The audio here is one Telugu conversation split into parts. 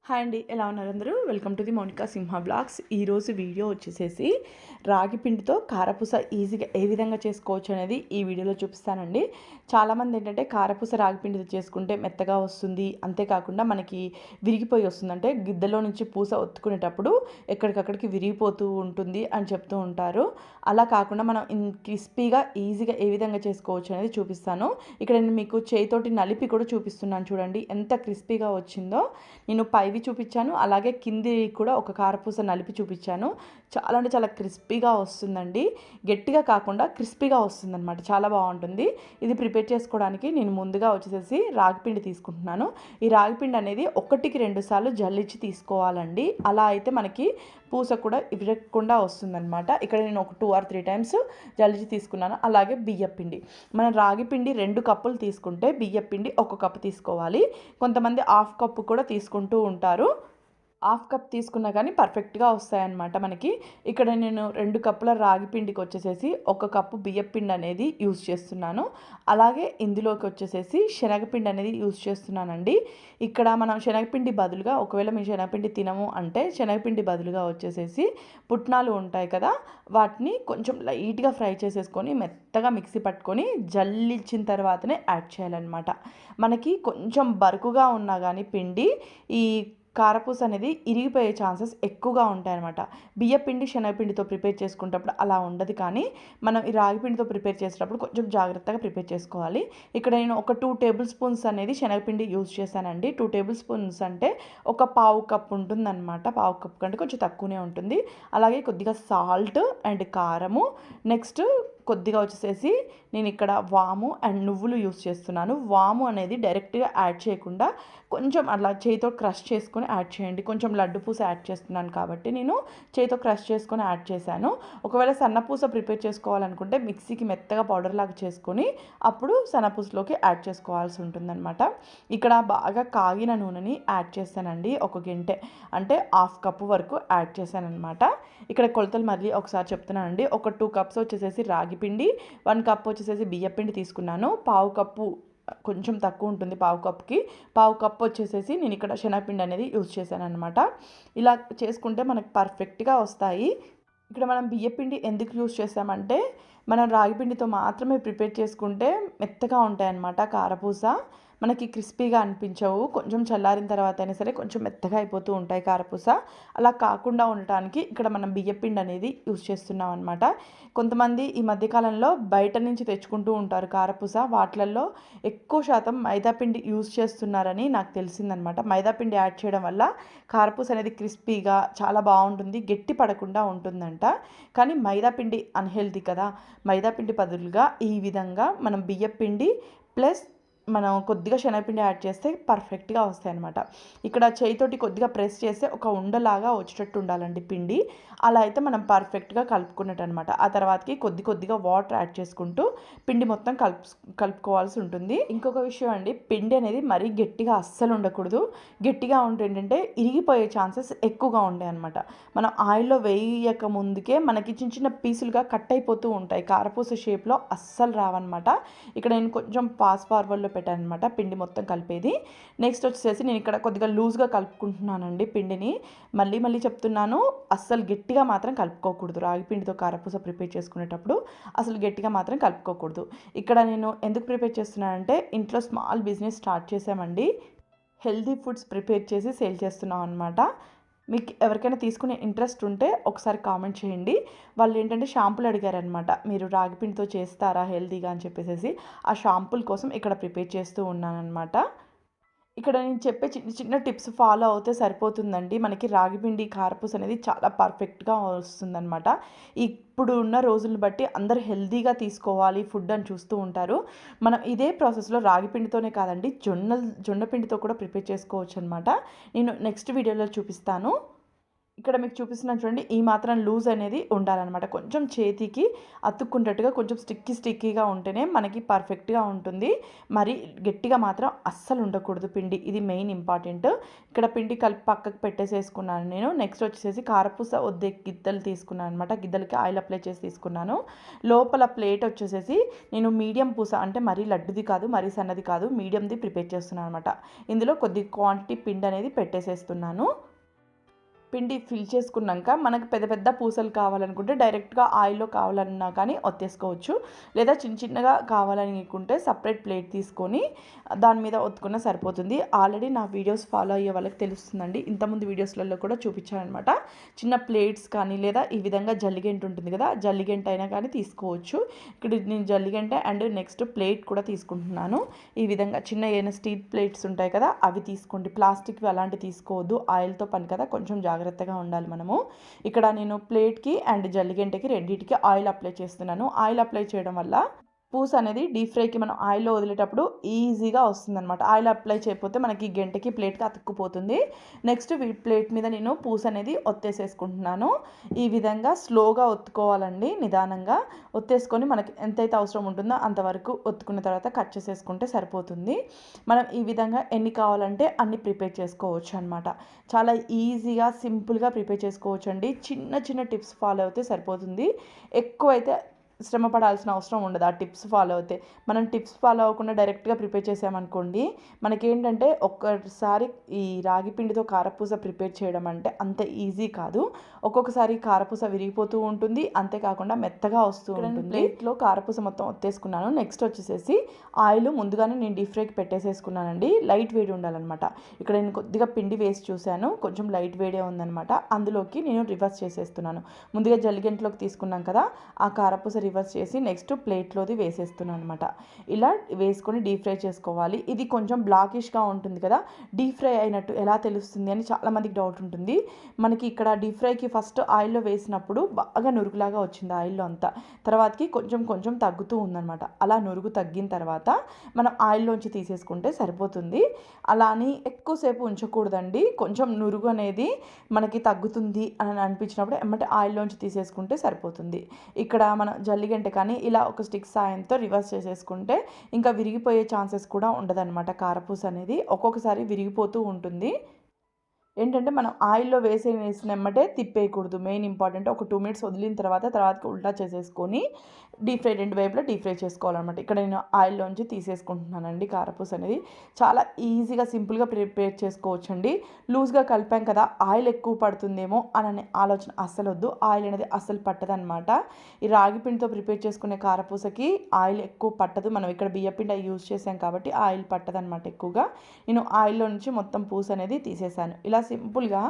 హాయ్ అండి, ఎలా ఉన్నారు అందరూ? Welcome to the Mounika Simha blogs. ఈరోజు వీడియో వచ్చేసేసి రాగి పిండితో కారపూస ఈజీగా ఏ విధంగా చేసుకోవచ్చు అనేది ఈ వీడియోలో చూపిస్తానండి. చాలామంది ఏంటంటే కారపూస రాగి పిండితో చేసుకుంటే మెత్తగా వస్తుంది, అంతేకాకుండా మనకి విరిగిపోయి వస్తుంది. అంటే గిద్దలో నుంచి పూస ఒత్తుకునేటప్పుడు ఎక్కడికక్కడికి విరిగిపోతూ ఉంటుంది అని చెప్తూ ఉంటారు. అలా కాకుండా మనం క్రిస్పీగా ఈజీగా ఏ విధంగా చేసుకోవచ్చు అనేది చూపిస్తాను. ఇక్కడ నేను మీకు చేయితోటి నలిపి కూడా చూపిస్తున్నాను. చూడండి ఎంత క్రిస్పీగా వచ్చిందో. నేను పైవి చూపించాను, అలాగే కింది కూడా ఒక కారపూస నలిపి చూపించాను. చాలా అంటే చాలా క్రిస్పీగా వస్తుందండి. గట్టిగా కాకుండా క్రిస్పీగా వస్తుందన్నమాట, చాలా బాగుంటుంది. ఇది ప్రిపేర్ చేసుకోవడానికి నేను ముందుగా వచ్చేసేసి రాగిపిండి తీసుకుంటున్నాను. ఈ రాగిపిండి అనేది 1-2 సార్లు జల్లించి తీసుకోవాలండి. అలా అయితే మనకి పూస కూడా విరగకుండా వస్తుందన్నమాట. ఇక్కడ నేను ఒక 2 or 3 టైమ్స్ జల్లించి తీసుకున్నాను. అలాగే బియ్యపిండి, మనం రాగిపిండి 2 కప్పులు తీసుకుంటే బియ్యపిండి 1 కప్పు తీసుకోవాలి. కొంతమంది హాఫ్ కప్పు కూడా తీసుకుంటూ ఉంటారు. హాఫ్ కప్ తీసుకున్నా కానీ పర్ఫెక్ట్గా వస్తాయన్నమాట మనకి. ఇక్కడ నేను 2 కప్పుల రాగి పిండికి వచ్చేసేసి 1 కప్పు బియ్యపిండి అనేది యూజ్ చేస్తున్నాను. అలాగే ఇందులోకి వచ్చేసేసి శనగపిండి అనేది యూజ్ చేస్తున్నానండి. ఇక్కడ మనం శనగపిండి బదులుగా, ఒకవేళ మేము శనగపిండి తినము అంటే శనగపిండి బదులుగా వచ్చేసేసి పుట్నాలు ఉంటాయి కదా, వాటిని కొంచెం లైట్గా ఫ్రై చేసేసుకొని మెత్తగా మిక్సీ పట్టుకొని జల్లించిన తర్వాతనే యాడ్ చేయాలన్నమాట. మనకి కొంచెం బరుకుగా ఉన్నా కానీ పిండి ఈ కారపూస అనేది ఇరిగిపోయే ఛాన్సెస్ ఎక్కువగా ఉంటాయన్నమాట. బియ్యపిండి శనగపిండితో ప్రిపేర్ చేసుకునేటప్పుడు అలా ఉండదు, కానీ మనం ఈ రాగిపిండితో ప్రిపేర్ చేసేటప్పుడు కొంచెం జాగ్రత్తగా ప్రిపేర్ చేసుకోవాలి. ఇక్కడ నేను ఒక 2 టేబుల్ స్పూన్స్ అనేది శనగపిండి యూజ్ చేశానండి. 2 టేబుల్ స్పూన్స్ అంటే ఒక పావు కప్ ఉంటుందన్నమాట. పావు కప్ కంటే కొంచెం తక్కువనే ఉంటుంది. అలాగే కొద్దిగా సాల్ట్ అండ్ కారము, నెక్స్ట్ కొద్దిగా వచ్చేసేసి నేను ఇక్కడ వాము అండ్ నువ్వులు యూస్ చేస్తున్నాను. వాము అనేది డైరెక్ట్గా యాడ్ చేయకుండా కొంచెం అలా చేతితో క్రష్ చేసుకొని యాడ్ చేయండి. కొంచెం లడ్డు పూస యాడ్ చేస్తున్నాను కాబట్టి నేను చేతితో క్రష్ చేసుకొని యాడ్ చేశాను. ఒకవేళ సన్నపూస ప్రిపేర్ చేసుకోవాలనుకుంటే మిక్సీకి మెత్తగా పౌడర్ లాగా చేసుకొని అప్పుడు సన్నపూసలోకి యాడ్ చేసుకోవాల్సి ఉంటుందన్నమాట. ఇక్కడ బాగా కాగిన నూనెని యాడ్ చేశానండి. 1 గంటె అంటే హాఫ్ కప్పు వరకు యాడ్ చేశానమాట. ఇక్కడ కొలతలు మళ్ళీ ఒకసారి చెప్తున్నానండి. ఒక 2 కప్స్ వచ్చేసేసి రాగి పిండి, 1 కప్ వచ్చేసేసి బియ్యపిండి తీసుకున్నాను. పావు కప్పు కొంచెం తక్కువ ఉంటుంది, పావు కప్పుకి పావు కప్పు వచ్చేసేసి నేను ఇక్కడ శనగపిండి అనేది యూజ్ చేశాను అనమాట. ఇలా చేసుకుంటే మనకు పర్ఫెక్ట్గా వస్తాయి. ఇక్కడ మనం బియ్యపిండి ఎందుకు యూజ్ చేసామంటే మనం రాగిపిండితో మాత్రమే ప్రిపేర్ చేసుకుంటే మెత్తగా ఉంటాయన్నమాట కారపూస. మనకి క్రిస్పీగా అనిపించవు. కొంచెం చల్లారిన తర్వాత అయినా సరే కొంచెం మెత్తగా అయిపోతూ ఉంటాయి కారపూస. అలా కాకుండా ఉండటానికి ఇక్కడ మనం బియ్యపిండి అనేది యూజ్ చేస్తున్నాం అనమాట. కొంతమంది ఈ మధ్యకాలంలో బయట నుంచి తెచ్చుకుంటూ ఉంటారు కారపూస. వాటిల్లో ఎక్కువ శాతం మైదాపిండి యూజ్ చేస్తున్నారని నాకు తెలిసిందనమాట. మైదాపిండి యాడ్ చేయడం వల్ల కారపూస అనేది క్రిస్పీగా చాలా బాగుంటుంది, గట్టి పడకుండా ఉంటుందంట. కానీ మైదాపిండి అన్హెల్తీ కదా. మైదాపిండి బదులుగా ఈ విధంగా మనం బియ్యపిండి ప్లస్ మనం కొద్దిగా శనగపిండి యాడ్ చేస్తే పర్ఫెక్ట్గా వస్తాయి అనమాట. ఇక్కడ చేయితోటి కొద్దిగా ప్రెస్ చేస్తే ఒక ఉండలాగా వచ్చేటట్టు ఉండాలండి పిండి. అలా అయితే మనం పర్ఫెక్ట్గా కలుపుకున్నట్టు అనమాట. ఆ తర్వాతకి కొద్దిగా వాటర్ యాడ్ చేసుకుంటూ పిండి మొత్తం కలుపుకోవాల్సి ఉంటుంది. ఇంకొక విషయం అండి, పిండి అనేది మరీ గట్టిగా అస్సలు ఉండకూడదు. గట్టిగా ఉంటే ఏంటంటే ఇరిగిపోయే ఛాన్సెస్ ఎక్కువగా ఉంటాయి అనమాట. మనం ఆయిల్లో వేయక ముందుకే మనకి చిన్న చిన్న పీసులుగా కట్ అయిపోతూ ఉంటాయి. కారపూస షేప్లో అస్సలు రావన్నమాట. ఇక్కడ నేను కొంచెం ఫాస్ట్ ఫార్వర్డ్లో పెట్టాను అనమాట పిండి మొత్తం కలిపేది. నెక్స్ట్ వచ్చేసి నేను ఇక్కడ కొద్దిగా లూజ్గా కలుపుకుంటున్నానండి పిండిని. మళ్ళీ చెప్తున్నాను, అస్సలు గట్టిగా మాత్రం కలుపుకోకూడదు. రాగి పిండితో కారపూస ప్రిపేర్ చేసుకునేటప్పుడు అసలు గట్టిగా మాత్రం కలుపుకోకూడదు. ఇక్కడ నేను ఎందుకు ప్రిపేర్ చేస్తున్నానంటే ఇంట్లో స్మాల్ బిజినెస్ స్టార్ట్ చేసామండి. హెల్దీ ఫుడ్స్ ప్రిపేర్ చేసి సేల్ చేస్తున్నాం అనమాట. మీకు ఎవరికైనా తీసుకునే ఇంట్రెస్ట్ ఉంటే ఒకసారి కామెంట్ చేయండి. వాళ్ళు ఏంటంటే షాంపులు అడిగారనమాట, మీరు రాగిపిండితో చేస్తారా హెల్తీగా అని చెప్పేసి. ఆ షాంపుల కోసం ఇక్కడ ప్రిపేర్ చేస్తూ ఉన్నానమాట. ఇక్కడ నేను చెప్పే చిన్న చిన్న టిప్స్ ఫాలో అవుతే సరిపోతుందండి. మనకి రాగిపిండి కారపూస అనేది చాలా పర్ఫెక్ట్గా వస్తుందన్నమాట. ఇప్పుడు ఉన్న రోజులను బట్టి అందరూ హెల్తీగా తీసుకోవాలి ఫుడ్ అని చూస్తూ ఉంటారు. మనం ఇదే ప్రాసెస్లో రాగిపిండితోనే కాదండి, జొన్న పిండితో కూడా ప్రిపేర్ చేసుకోవచ్చు అనమాట. నేను నెక్స్ట్ వీడియోలో చూపిస్తాను. ఇక్కడ మీకు చూపిస్తున్నాను చూడండి, ఈ మాత్రం లూజ్ అనేది ఉండాలన్నమాట. కొంచెం చేతికి అతుక్కుంటట్టుగా కొంచెం స్టిక్కీగా ఉంటేనే మనకి పర్ఫెక్ట్గా ఉంటుంది. మరి గట్టిగా మాత్రం అస్సలు ఉండకూడదు పిండి, ఇది మెయిన్ ఇంపార్టెంట్. ఇక్కడ పిండి కలిపి పక్కకు పెట్టేసేసుకున్నాను నేను. నెక్స్ట్ వచ్చేసి కారపూస వద్దే గిద్దలు తీసుకున్నాను అనమాట. గిద్దలకి ఆయిల్ అప్లై చేసి తీసుకున్నాను. లోపల ప్లేట్ వచ్చేసేసి నేను మీడియం పూస, అంటే మరీ లడ్డుది కాదు మరీ సన్నది కాదు, మీడియంది ప్రిపేర్ చేస్తున్నాను అనమాట. ఇందులో కొద్ది క్వాంటిటీ పిండి అనేది పెట్టేసేస్తున్నాను. పిండి ఫిల్ చేసుకున్నాక మనకు పెద్ద పెద్ద పూసలు కావాలనుకుంటే డైరెక్ట్గా ఆయిల్లో కావాలన్నా కానీ ఒత్తేసుకోవచ్చు. లేదా చిన్న చిన్నగా కావాలనుకుంటే సపరేట్ ప్లేట్ తీసుకొని దాని మీద ఒత్తుకున్నా సరిపోతుంది. ఆల్రెడీ నా వీడియోస్ ఫాలో అయ్యే వాళ్ళకి తెలుస్తుందండి, ఇంతకుముందు వీడియోస్లలో కూడా చూపించానమాట. చిన్న ప్లేట్స్ కానీ లేదా ఈ విధంగా జల్లిగంట ఉంటుంది కదా, జల్లిగంట అయినా కానీ తీసుకోవచ్చు. ఇక్కడ నేను జల్లిగంట అండ్ నెక్స్ట్ ప్లేట్ కూడా తీసుకుంటున్నాను. ఈ విధంగా చిన్న ఏమైనా స్టీల్ ప్లేట్స్ ఉంటాయి కదా, అవి తీసుకోండి. ప్లాస్టిక్వి అలాంటివి తీసుకోవద్దు, ఆయిల్తో పని కదా, కొంచెం జాగ్రత్తగా ఉండాలి మనము. ఇక్కడ నేను ప్లేట్కి అండ్ జల్లిగంటకి రెండింటికి ఆయిల్ అప్లై చేస్తున్నాను. ఆయిల్ అప్లై చేయడం వల్ల పూస అనేది డీప్ ఫ్రైకి మనం ఆయిల్లో వదిలేటప్పుడు ఈజీగా వస్తుందన్నమాట. ఆయిల్ అప్లై చేయకపోతే మనకి గంటకి ప్లేట్కి అతుక్కుపోతుంది. నెక్స్ట్ ప్లేట్ మీద నేను పూస అనేది ఒత్తేసేసుకుంటున్నాను. ఈ విధంగా స్లోగా ఒత్తుకోవాలండి, నిదానంగా ఒత్తేసుకొని మనకి ఎంతైతే అవసరం ఉంటుందో అంతవరకు ఒత్తుకున్న తర్వాత కట్ చేసేసుకుంటే సరిపోతుంది. మనం ఈ విధంగా ఎన్ని కావాలంటే అన్ని ప్రిపేర్ చేసుకోవచ్చు అనమాట. చాలా ఈజీగా సింపుల్గా ప్రిపేర్ చేసుకోవచ్చు అండి. చిన్న చిన్న టిప్స్ ఫాలో అయితే సరిపోతుంది. ఎక్కువైతే శ్రమ పడాల్సిన అవసరం ఉండదు ఆ టిప్స్ ఫాలో అవుతే. మనం టిప్స్ ఫాలో అవ్వకుండా డైరెక్ట్గా ప్రిపేర్ చేసామనుకోండి, మనకేంటంటే ఒక్కసారి ఈ రాగి పిండితో కారపూస ప్రిపేర్ చేయడం అంటే అంత ఈజీ కాదు. ఒక్కొక్కసారి కారపూస విరిగిపోతూ ఉంటుంది, అంతేకాకుండా మెత్తగా వస్తూ ఉంటుంది. ప్లేట్లో కారపూస మొత్తం ఒత్తేసుకున్నాను. నెక్స్ట్ వచ్చేసేసి ఆయిల్ ముందుగానే నేను డీప్ ఫ్రైకి పెట్టేసేసుకున్నానండి. లైట్ వేడి ఉండాలన్నమాట. ఇక్కడ నేను కొద్దిగా పిండి వేసి చూశాను, కొంచెం లైట్ వేడే ఉందన్నమాట. అందులోకి నేను రివర్స్ చేసేస్తున్నాను. ముందుగా జల్లిగంటలోకి తీసుకున్నాం కదా, ఆ కారపూస రివర్స్ చేసి నెక్స్ట్ ప్లేట్లోది వేసేస్తున్నాను అనమాట. ఇలా వేసుకొని డీప్ ఫ్రై చేసుకోవాలి. ఇది కొంచెం బ్లాకిష్గా ఉంటుంది కదా, డీప్ ఫ్రై అయినట్టు ఎలా తెలుస్తుంది అని చాలామందికి డౌట్ ఉంటుంది. మనకి ఇక్కడ డీప్ ఫ్రైకి ఫస్ట్ ఆయిల్లో వేసినప్పుడు బాగా నురుగులాగా వచ్చింది ఆయిల్లో అంతా, తర్వాతకి కొంచెం కొంచెం తగ్గుతూ ఉందన్నమాట. అలా నురుగు తగ్గిన తర్వాత మనం ఆయిల్లోంచి తీసేసుకుంటే సరిపోతుంది. అలా అని ఎక్కువసేపు ఉంచకూడదండి. కొంచెం నురుగు అనేది మనకి తగ్గుతుంది అని అనిపించినప్పుడు ఎమ్మటే ఆయిల్లోంచి తీసేసుకుంటే సరిపోతుంది. ఇక్కడ మనం జల్లిగంట కానీ ఇలా ఒక స్టిక్ సాయంతో రివర్స్ చేసేసుకుంటే ఇంకా విరిగిపోయే ఛాన్సెస్ కూడా ఉండదన్నమాట. కారపూస అనేది ఒక్కొక్కసారి విరిగిపోతూ ఉంటుంది. ఏంటంటే మనం ఆయిల్లో వేసినమ్మటే తిప్పేయకూడదు, మెయిన్ ఇంపార్టెంట్. ఒక 2 మినిట్స్ వదిలిన తర్వాతకి ఉల్టా చేసేసుకొని డీప్ ఫ్రై, రెండు వైపులా డీప్ ఫ్రై చేసుకోవాలన్నమాట. ఇక్కడ నేను ఆయిల్లోంచి తీసేసుకుంటున్నానండి. కారపూస అనేది చాలా ఈజీగా సింపుల్గా ప్రిపేర్ చేసుకోవచ్చండి. లూజ్గా కలిపాం కదా, ఆయిల్ ఎక్కువ పడుతుందేమో అనే ఆలోచన అస్సలు వద్దు. ఆయిల్ అనేది అస్సలు పట్టదనమాట. ఈ రాగి పిండితో ప్రిపేర్ చేసుకునే కారపూసకి ఆయిల్ ఎక్కువ పట్టదు. మనం ఇక్కడ బియ్యపిండి యూజ్ చేసాం కాబట్టి ఆయిల్ పట్టదనమాట ఎక్కువగా. నేను ఆయిల్లో నుంచి మొత్తం పూస అనేది తీసేసాను. ఇలా సింపుల్గా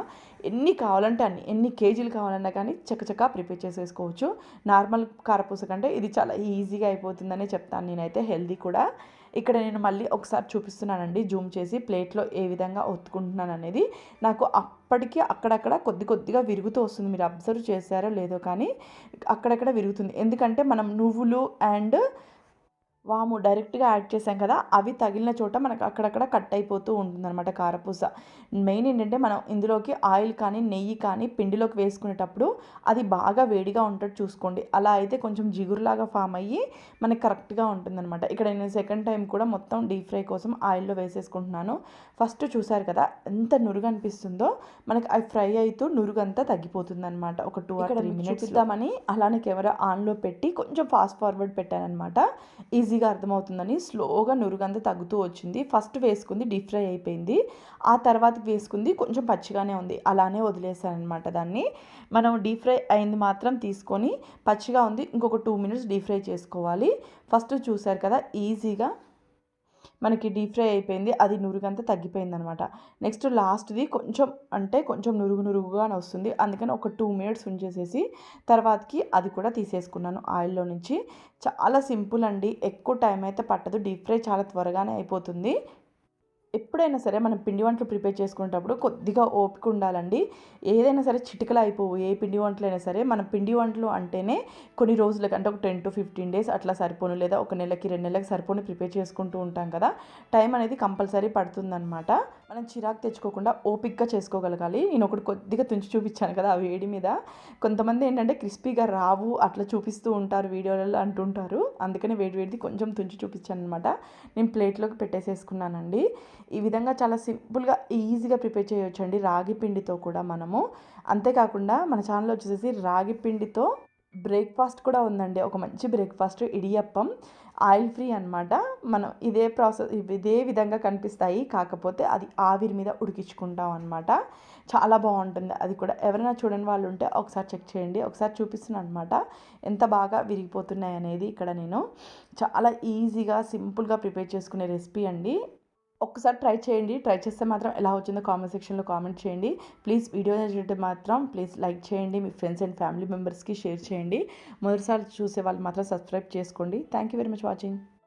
ఎన్ని కావాలంటే అన్ని, ఎన్ని కేజీలు కావాలన్నా కానీ చక్కచక్క ప్రిపేర్ చేసేసుకోవచ్చు. నార్మల్ కారపూస కంటే ఇది చాలా ఈజీగా అయిపోతుందని చెప్తాను నేనైతే, హెల్దీ కూడా. ఇక్కడ నేను మళ్ళీ ఒకసారి చూపిస్తున్నానండి జూమ్ చేసి ప్లేట్లో ఏ విధంగా ఒత్తుకుంటున్నాను అనేది. నాకు అప్పటికి అక్కడక్కడ కొద్దిగా విరుగుతూ వస్తుంది. మీరు అబ్జర్వ్ చేశారో లేదో కానీ అక్కడక్కడ విరుగుతుంది. ఎందుకంటే మనం నువ్వులు అండ్ వాము డైరెక్ట్గా యాడ్ చేసాం కదా, అవి తగిలిన చోట మనకు అక్కడక్కడ కట్ అయిపోతూ ఉంటుందన్నమాట కారపూస. మెయిన్ ఏంటంటే మనం ఇందులోకి ఆయిల్ కానీ నెయ్యి కానీ పిండిలోకి వేసుకునేటప్పుడు అది బాగా వేడిగా ఉంటట్టు చూసుకోండి. అలా అయితే కొంచెం జిగురులాగా ఫామ్ అయ్యి మనకి కరెక్ట్గా ఉంటుందన్నమాట. ఇక్కడ నేను సెకండ్ టైం కూడా మొత్తం డీప్ ఫ్రై కోసం ఆయిల్లో వేసేసుకుంటున్నాను. ఫస్ట్ చూసారు కదా ఎంత నురుగు అనిపిస్తుందో, మనకి అవి ఫ్రై అవుతూ నురుగంతా తగ్గిపోతుంది అనమాట. ఒక 2 or 3 మినిట్స్ ఇద్దామని అలానే కెమెరా ఆన్లో పెట్టి కొంచెం ఫాస్ట్ ఫార్వర్డ్ పెట్టానమాట. ఈజీగా అర్థమవుతుందని స్లోగా నురుగంతా తగ్గుతూ వచ్చింది. ఫస్ట్ వేసుకుంది డీప్ ఫ్రై అయిపోయింది, ఆ తర్వాత వేసుకుంది కొంచెం పచ్చిగానే ఉంది, అలానే వదిలేసాను అనమాట. దాన్ని మనం డీప్ ఫ్రై అయింది మాత్రం తీసుకొని, పచ్చిగా ఉంది ఇంకొక 2 మినిట్స్ డీప్ ఫ్రై చేసుకోవాలి. ఫస్ట్ చూసారు కదా ఈజీగా మనకి డీప్ ఫ్రై అయిపోయింది, అది నురుగంతా తగ్గిపోయింది అనమాట. నెక్స్ట్ లాస్ట్ది కొంచెం నురుగుగానే వస్తుంది, అందుకని ఒక 2 మినిట్స్ ఉంచేసేసి తర్వాతకి అది కూడా తీసేసుకున్నాను ఆయిల్లో నుంచి. చాలా సింపుల్ అండి, ఎక్కువ టైం అయితే పట్టదు, డీప్ ఫ్రై చాలా త్వరగానే అయిపోతుంది. ఎప్పుడైనా సరే మనం పిండి వంటలు ప్రిపేర్ చేసుకునేటప్పుడు కొద్దిగా ఓపిక ఉండాలండి. ఏదైనా సరే చిటికలో అయిపోవు. ఏ పిండి వంటలైనా సరే మనం పిండి వంటలు అంటేనే కొన్ని రోజులకి అంటే ఒక 10-15 డేస్ అట్లా సరిపోను, లేదా ఒక నెలకి 2 నెలలకి సరిపోను ప్రిపేర్ చేసుకుంటూ ఉంటాం కదా. టైం అనేది కంపల్సరీ పడుతుందనమాట. మనం చిరాకు తెచ్చుకోకుండా ఓపికగా చేసుకోగలగాలి. నేను ఒకటి కొద్దిగా తుంచి చూపించాను కదా ఆ వేడి మీద. కొంతమంది ఏంటంటే క్రిస్పీగా రావు అట్లా చూపిస్తూ ఉంటారు వీడియోలలో అంటుంటారు. అందుకని వేడిది కొంచెం తుంచి చూపించాను అనమాట. నేను ప్లేట్లోకి పెట్టేసేసుకున్నానండి. ఈ విధంగా చాలా సింపుల్గా ఈజీగా ప్రిపేర్ చేయొచ్చండి రాగి పిండితో కూడా మనము. అంతేకాకుండా మన ఛానల్లో వచ్చేసి రాగి పిండితో బ్రేక్ఫాస్ట్ కూడా ఉందండి. ఒక మంచి బ్రేక్ఫాస్ట్ ఇడియప్పం, ఆయిల్ ఫ్రీ అనమాట. మనం ఇదే విధంగా కనిపిస్తాయి, కాకపోతే అది ఆవిరి మీద ఉడికించుకుంటాం అనమాట. చాలా బాగుంటుంది అది కూడా. ఎవరైనా చూడని వాళ్ళు ఉంటే ఒకసారి చెక్ చేయండి. ఒకసారి చూపిస్తున్నాను అనమాట ఎంత బాగా విరిగిపోతున్నాయి అనేది. ఇక్కడ నేను చాలా ఈజీగా సింపుల్గా ప్రిపేర్ చేసుకునే రెసిపీ అండి. ఒక్కసారి ట్రై చేయండి. ట్రై చేస్తే మాత్రం ఎలా వచ్చిందో కామెంట్ సెక్షన్లో కామెంట్ చేయండి. ప్లీజ్ వీడియో నచ్చితే మాత్రం ప్లీజ్ లైక్ చేయండి. మీ ఫ్రెండ్స్ అండ్ ఫ్యామిలీ మెంబర్స్కి షేర్ చేయండి. మొదటిసారి చూసే వాళ్ళు మాత్రం సబ్స్క్రైబ్ చేసుకోండి. Thank you very much watching.